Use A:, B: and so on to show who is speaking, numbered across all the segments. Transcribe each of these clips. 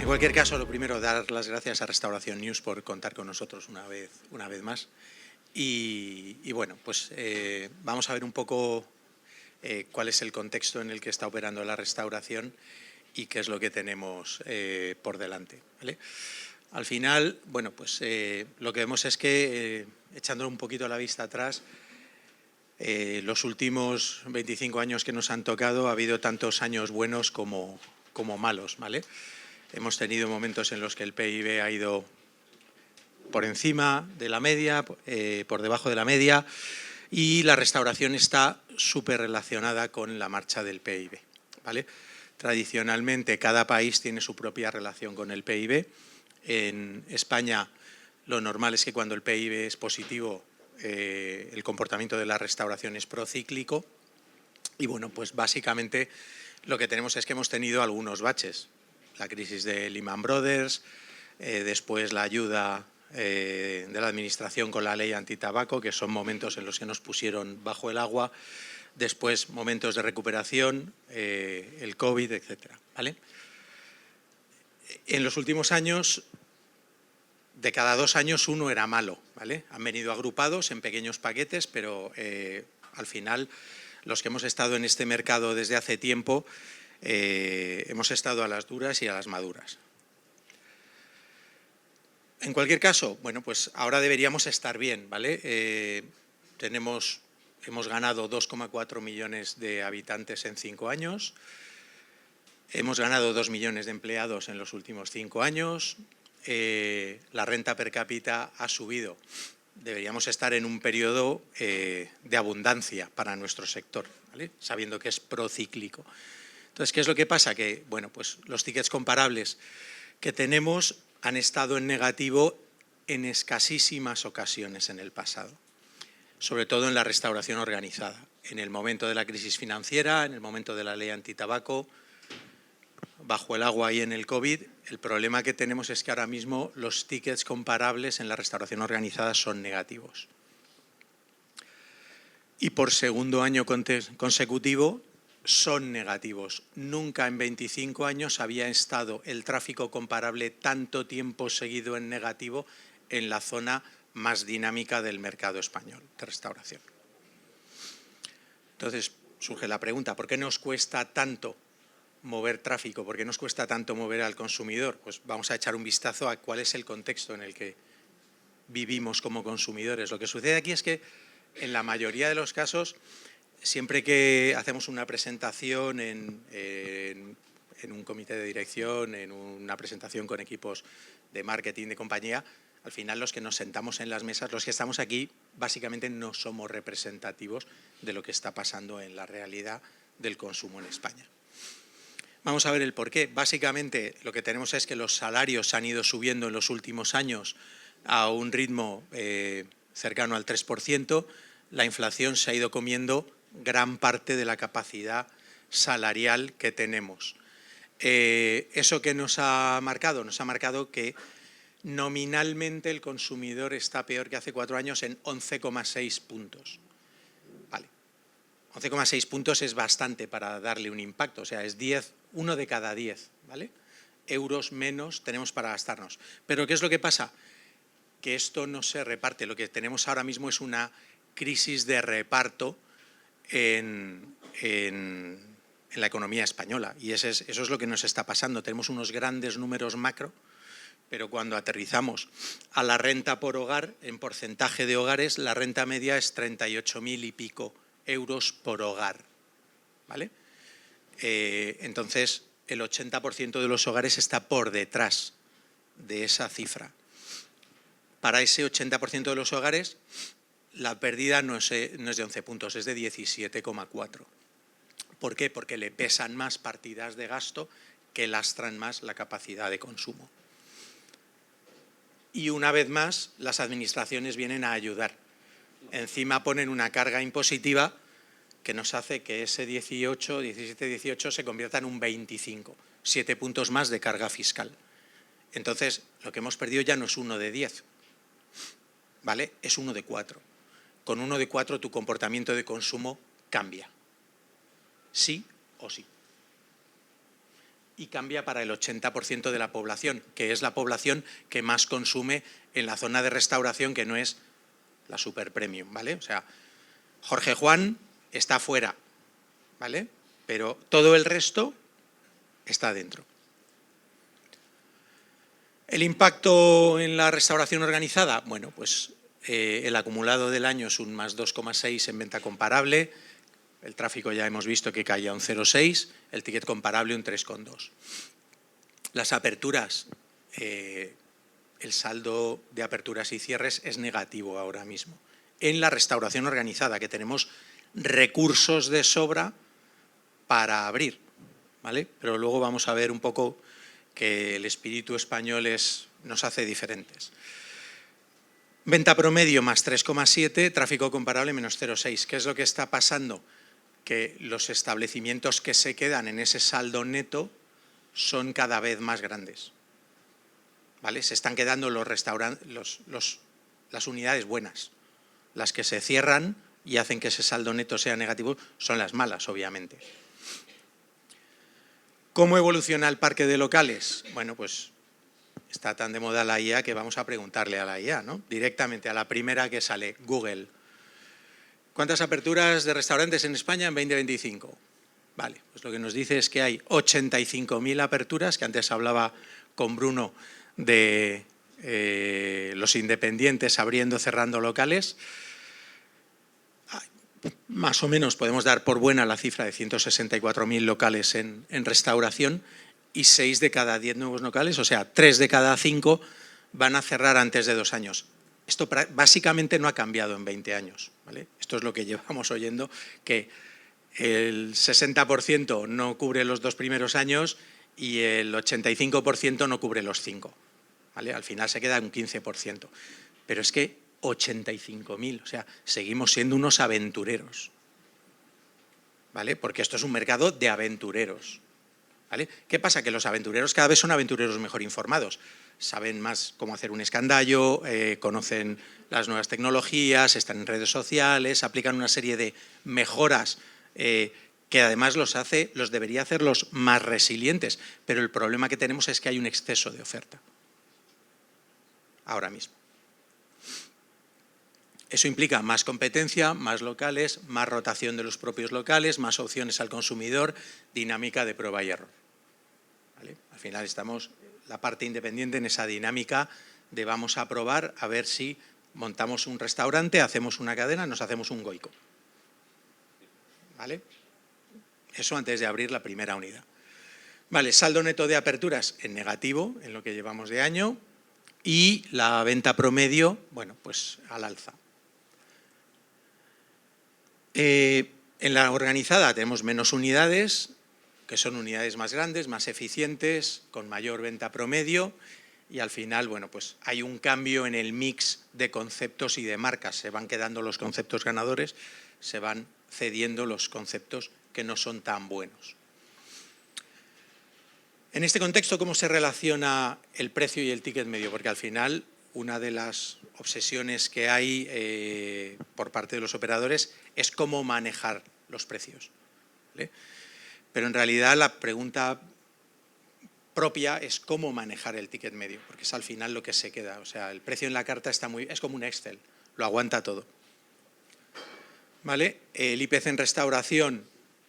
A: cualquier caso, lo primero, dar las gracias a Restauración News por contar con nosotros una vez más. Y bueno, pues vamos a ver un poco cuál es el contexto en el que está operando la restauración y qué es lo que tenemos por delante, ¿vale? Al final, bueno, pues lo que vemos es que, echando un poquito la vista atrás, los últimos 25 años que nos han tocado ha habido tantos años buenos como malos, ¿vale? Hemos tenido momentos en los que el PIB ha ido por encima de la media, por debajo de la media, y la restauración está súper relacionada con la marcha del PIB, ¿vale? Tradicionalmente, cada país tiene su propia relación con el PIB. En España, lo normal es que cuando el PIB es positivo, el comportamiento de la restauración es procíclico. Y bueno, pues básicamente lo que tenemos es que hemos tenido algunos baches. La crisis de Lehman Brothers, después la ayuda de la administración con la ley antitabaco, que son momentos en los que nos pusieron bajo el agua, después momentos de recuperación, el COVID, etcétera, ¿vale? En los últimos años, de cada 2 años uno era malo, ¿vale? Han venido agrupados en pequeños paquetes, pero al final los que hemos estado en este mercado desde hace tiempo hemos estado a las duras y a las maduras. En cualquier caso, bueno, pues ahora deberíamos estar bien, ¿vale? Hemos ganado 2,4 millones de habitantes en 5 años, hemos ganado 2 millones de empleados en los últimos 5 años, la renta per cápita ha subido. Deberíamos estar en un periodo de abundancia para nuestro sector, ¿vale? Sabiendo que es procíclico. Entonces, ¿qué es lo que pasa? Que, bueno, pues los tickets comparables que tenemos han estado en negativo en escasísimas ocasiones en el pasado, sobre todo en la restauración organizada. En el momento de la crisis financiera, en el momento de la ley antitabaco, bajo el agua y en el COVID, el problema que tenemos es que ahora mismo los tickets comparables en la restauración organizada son negativos. Y por segundo año consecutivo son negativos. Nunca en 25 años había estado el tráfico comparable tanto tiempo seguido en negativo en la zona más dinámica del mercado español de restauración. Entonces surge la pregunta, ¿por qué nos cuesta tanto mover tráfico? ¿Por qué nos cuesta tanto mover al consumidor? Pues vamos a echar un vistazo a cuál es el contexto en el que vivimos como consumidores. Lo que sucede aquí es que en la mayoría de los casos, siempre que hacemos una presentación en un comité de dirección, en una presentación con equipos de marketing de compañía, al final los que nos sentamos en las mesas, los que estamos aquí, básicamente no somos representativos de lo que está pasando en la realidad del consumo en España. Vamos a ver el porqué. Básicamente lo que tenemos es que los salarios han ido subiendo en los últimos años a un ritmo cercano al 3%, la inflación se ha ido comiendo gran parte de la capacidad salarial que tenemos. ¿Eso qué nos ha marcado? Nos ha marcado que nominalmente el consumidor está peor que hace 4 años en 11,6 puntos. Vale. 11,6 puntos es bastante para darle un impacto, o sea, es 1 de cada 10, ¿vale? Euros menos tenemos para gastarnos. Pero ¿qué es lo que pasa? Que esto no se reparte. Lo que tenemos ahora mismo es una crisis de reparto en la economía española. Y eso es lo que nos está pasando. Tenemos unos grandes números macro, pero cuando aterrizamos a la renta por hogar, en porcentaje de hogares, la renta media es 38.000 y pico euros por hogar, ¿vale? Entonces, el 80% de los hogares está por detrás de esa cifra. Para ese 80% de los hogares, la pérdida no es de 11 puntos, es de 17,4. ¿Por qué? Porque le pesan más partidas de gasto que lastran más la capacidad de consumo. Y una vez más, las administraciones vienen a ayudar. Encima ponen una carga impositiva que nos hace que ese 17-18 se convierta en un 25, 7 puntos más de carga fiscal. Entonces, lo que hemos perdido ya no es 1 de 10, ¿vale? Es 1 de 4. Con 1 de 4 tu comportamiento de consumo cambia. Sí o sí. y cambia para el 80% de la población, que es la población que más consume en la zona de restauración, que no es la super premium, ¿vale? O sea, Jorge Juan está fuera, ¿vale? Pero todo el resto está dentro. El impacto en la restauración organizada, bueno, pues el acumulado del año es un más 2,6 en venta comparable, el tráfico ya hemos visto que caía un 0,6, el ticket comparable un 3,2. Las aperturas, el saldo de aperturas y cierres es negativo ahora mismo. En la restauración organizada, que tenemos recursos de sobra para abrir, ¿vale? Pero luego vamos a ver un poco que el espíritu español nos hace diferentes. Venta promedio más 3,7, tráfico comparable menos 0,6. ¿Qué es lo que está pasando? Que los establecimientos que se quedan en ese saldo neto son cada vez más grandes, ¿vale? Se están quedando los restaurantes, las unidades buenas. Las que se cierran y hacen que ese saldo neto sea negativo son las malas, obviamente. ¿Cómo evoluciona el parque de locales? Bueno, pues está tan de moda la IA que vamos a preguntarle a la IA, ¿no? Directamente a la primera que sale, Google. ¿Cuántas aperturas de restaurantes en España en 2025? Vale, pues lo que nos dice es que hay 85.000 aperturas, que antes hablaba con Bruno de los independientes abriendo, cerrando locales. Más o menos podemos dar por buena la cifra de 164.000 locales en restauración y 6 de cada 10 nuevos locales, o sea, 3 de cada 5 van a cerrar antes de 2 años. Esto básicamente no ha cambiado en 20 años, ¿vale? Esto es lo que llevamos oyendo, que el 60% no cubre los 2 primeros años y el 85% no cubre los 5, ¿vale? Al final se queda un 15%. Pero es que 85.000, o sea, seguimos siendo unos aventureros, ¿vale? Porque esto es un mercado de aventureros, ¿vale? ¿Qué pasa? Que los aventureros cada vez son aventureros mejor informados, saben más cómo hacer un escandallo, conocen las nuevas tecnologías, están en redes sociales, aplican una serie de mejoras que además los debería hacerlos más resilientes, pero el problema que tenemos es que hay un exceso de oferta ahora mismo. Eso implica más competencia, más locales, más rotación de los propios locales, más opciones al consumidor, dinámica de prueba y error, ¿vale? Al final estamos, la parte independiente, en esa dinámica de vamos a probar a ver si montamos un restaurante, hacemos una cadena, nos hacemos un Goico, ¿vale? Eso antes de abrir la primera unidad. Vale, saldo neto de aperturas en negativo en lo que llevamos de año y la venta promedio, bueno, pues al alza. En la organizada tenemos menos unidades, que son unidades más grandes, más eficientes, con mayor venta promedio y al final, bueno, pues hay un cambio en el mix de conceptos y de marcas. Se van quedando los conceptos ganadores, se van cediendo los conceptos que no son tan buenos. En este contexto, ¿cómo se relaciona el precio y el ticket medio? Porque al final, una de las obsesiones que hay por parte de los operadores es cómo manejar los precios, ¿vale? Pero en realidad la pregunta propia es cómo manejar el ticket medio, porque es al final lo que se queda. O sea, el precio en la carta es como un Excel, lo aguanta todo, ¿vale? El IPC en restauración,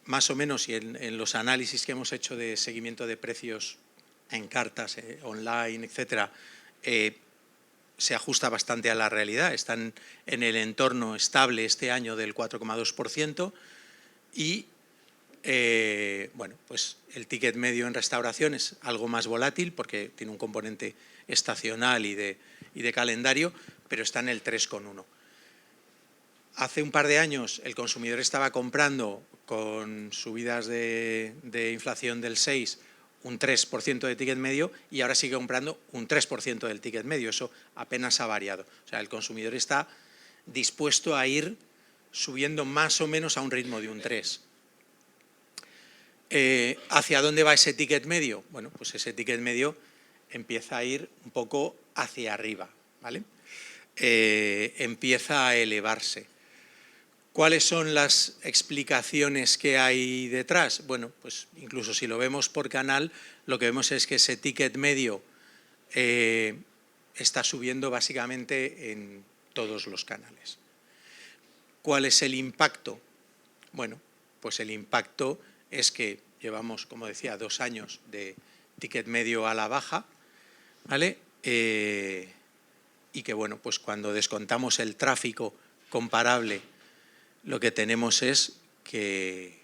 A: más o menos, y en los análisis que hemos hecho de seguimiento de precios en cartas, online, etcétera, se ajusta bastante a la realidad. Están en el entorno estable este año del 4,2% y bueno, pues el ticket medio en restauración es algo más volátil porque tiene un componente estacional y de calendario, pero está en el 3,1. Hace un par de años el consumidor estaba comprando con subidas de inflación del 6%, un 3% de ticket medio y ahora sigue comprando un 3% del ticket medio. Eso apenas ha variado. O sea, el consumidor está dispuesto a ir subiendo más o menos a un ritmo de un 3%. ¿Hacia dónde va ese ticket medio? Bueno, pues ese ticket medio empieza a ir un poco hacia arriba, ¿vale? Empieza a elevarse. ¿Cuáles son las explicaciones que hay detrás? Bueno, pues incluso si lo vemos por canal, lo que vemos es que ese ticket medio está subiendo básicamente en todos los canales. ¿Cuál es el impacto? Bueno, pues el impacto es que llevamos, como decía, 2 años de ticket medio a la baja, ¿vale? Y que, bueno, pues cuando descontamos el tráfico comparable, lo que tenemos es que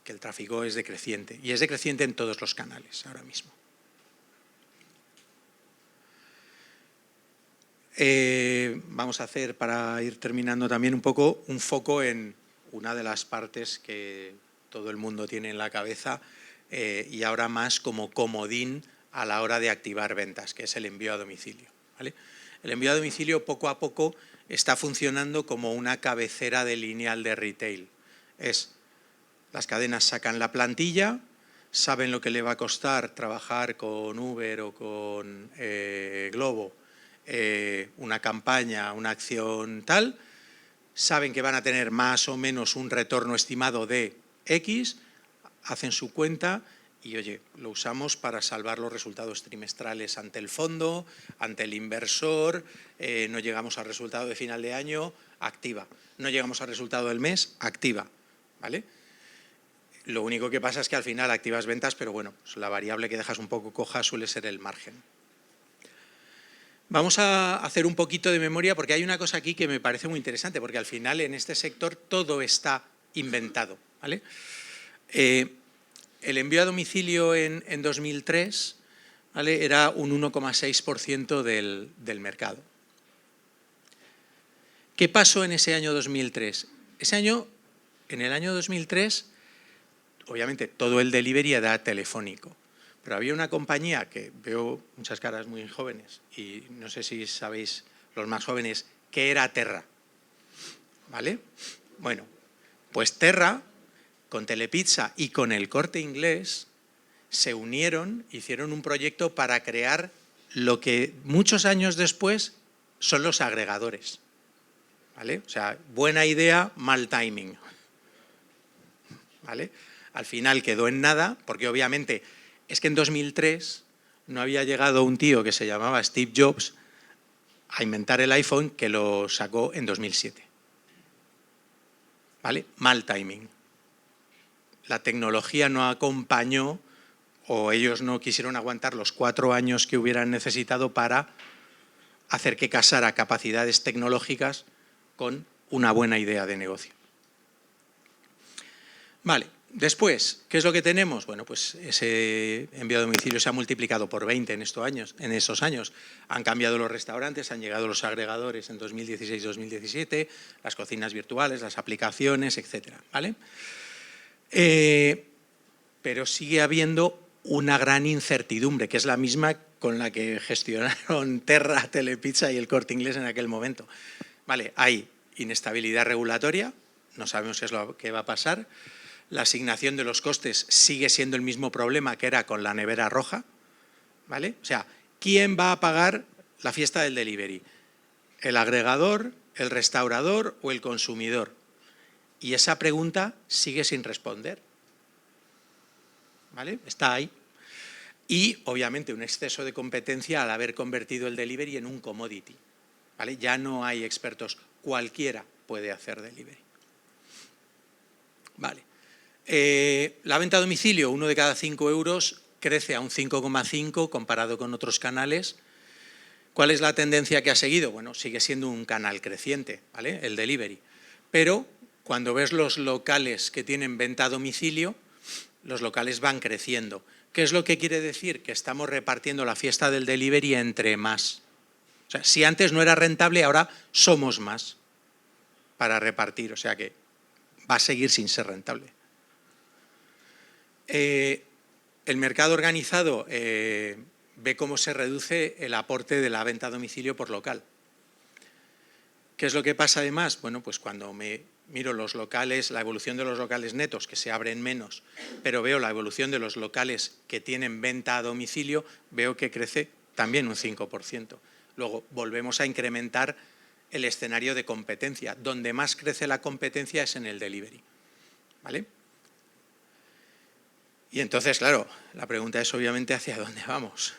A: el tráfico es decreciente, y es decreciente en todos los canales ahora mismo. Vamos a hacer, para ir terminando también un poco, un foco en una de las partes que todo el mundo tiene en la cabeza y ahora más como comodín a la hora de activar ventas, que es el envío a domicilio, ¿vale? El envío a domicilio poco a poco está funcionando como una cabecera de lineal de retail. Las cadenas sacan la plantilla, saben lo que le va a costar trabajar con Uber o con Glovo, una campaña, una acción tal, saben que van a tener más o menos un retorno estimado de X, hacen su cuenta y, oye, lo usamos para salvar los resultados trimestrales ante el fondo, ante el inversor, no llegamos al resultado de final de año, activa. No llegamos al resultado del mes, activa, ¿vale? Lo único que pasa es que al final activas ventas, pero bueno, pues la variable que dejas un poco coja suele ser el margen. Vamos a hacer un poquito de memoria porque hay una cosa aquí que me parece muy interesante, porque al final en este sector todo está inventado, ¿vale? El envío a domicilio en 2003, ¿vale?, era un 1,6% del mercado. ¿Qué pasó en ese año 2003? En el año 2003, obviamente todo el delivery era telefónico. Pero había una compañía que veo muchas caras muy jóvenes y no sé si sabéis, los más jóvenes, que era Terra, ¿vale? Bueno, pues Terra, con Telepizza y con El Corte Inglés, se unieron, hicieron un proyecto para crear lo que muchos años después son los agregadores, ¿vale? O sea, buena idea, mal timing, ¿vale? Al final quedó en nada, porque obviamente es que en 2003 no había llegado un tío que se llamaba Steve Jobs a inventar el iPhone, que lo sacó en 2007. ¿Vale? Mal timing. La tecnología no acompañó, o ellos no quisieron aguantar los 4 años que hubieran necesitado para hacer que casara capacidades tecnológicas con una buena idea de negocio. Vale. Después, ¿qué es lo que tenemos? Bueno, pues ese envío a domicilio se ha multiplicado por 20 en esos años. Han cambiado los restaurantes, han llegado los agregadores en 2016-2017, las cocinas virtuales, las aplicaciones, etcétera, ¿vale? Pero sigue habiendo una gran incertidumbre, que es la misma con la que gestionaron Terra, Telepizza y El Corte Inglés en aquel momento. Vale, hay inestabilidad regulatoria, no sabemos qué es lo que va a pasar. La asignación de los costes sigue siendo el mismo problema que era con la nevera roja, ¿vale? O sea, ¿quién va a pagar la fiesta del delivery? ¿El agregador, el restaurador o el consumidor? Y esa pregunta sigue sin responder, ¿vale? Está ahí. Y, obviamente, un exceso de competencia al haber convertido el delivery en un commodity, ¿vale? Ya no hay expertos, cualquiera puede hacer delivery. Vale. La venta a domicilio, 1 de cada 5 euros, crece a un 5,5 comparado con otros canales. ¿Cuál es la tendencia que ha seguido? Bueno, sigue siendo un canal creciente, ¿vale?, el delivery. Pero cuando ves los locales que tienen venta a domicilio, los locales van creciendo. ¿Qué es lo que quiere decir? Que estamos repartiendo la fiesta del delivery entre más. O sea, si antes no era rentable, ahora somos más para repartir. O sea que va a seguir sin ser rentable. El mercado organizado ve cómo se reduce el aporte de la venta a domicilio por local. ¿Qué es lo que pasa además? Bueno, pues cuando me miro los locales, la evolución de los locales netos, que se abren menos, pero veo la evolución de los locales que tienen venta a domicilio, veo que crece también un 5%. Luego volvemos a incrementar el escenario de competencia. Donde más crece la competencia es en el delivery, ¿vale? Y entonces, claro, la pregunta es obviamente ¿hacia dónde vamos?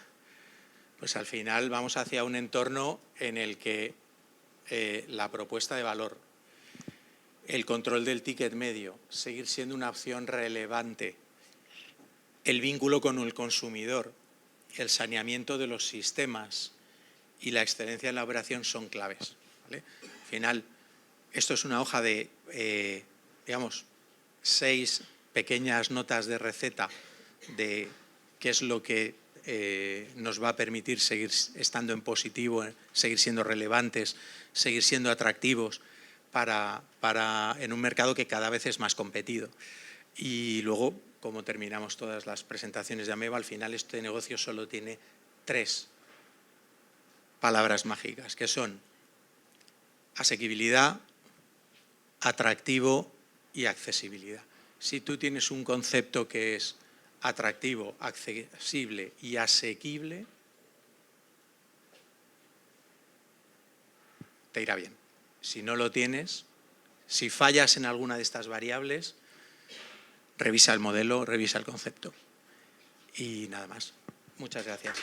A: Pues al final vamos hacia un entorno en el que la propuesta de valor, el control del ticket medio, seguir siendo una opción relevante, el vínculo con el consumidor, el saneamiento de los sistemas y la excelencia en la operación son claves, ¿vale? Al final, esto es una hoja de, digamos, 6 pequeñas notas de receta de qué es lo que nos va a permitir seguir estando en positivo, seguir siendo relevantes, seguir siendo atractivos en un mercado que cada vez es más competido. Y luego, como terminamos todas las presentaciones de Ameba, al final este negocio solo tiene 3 palabras mágicas, que son asequibilidad, atractivo y accesibilidad. Si tú tienes un concepto que es atractivo, accesible y asequible, te irá bien. Si no lo tienes, si fallas en alguna de estas variables, revisa el modelo, revisa el concepto. Y nada más. Muchas gracias.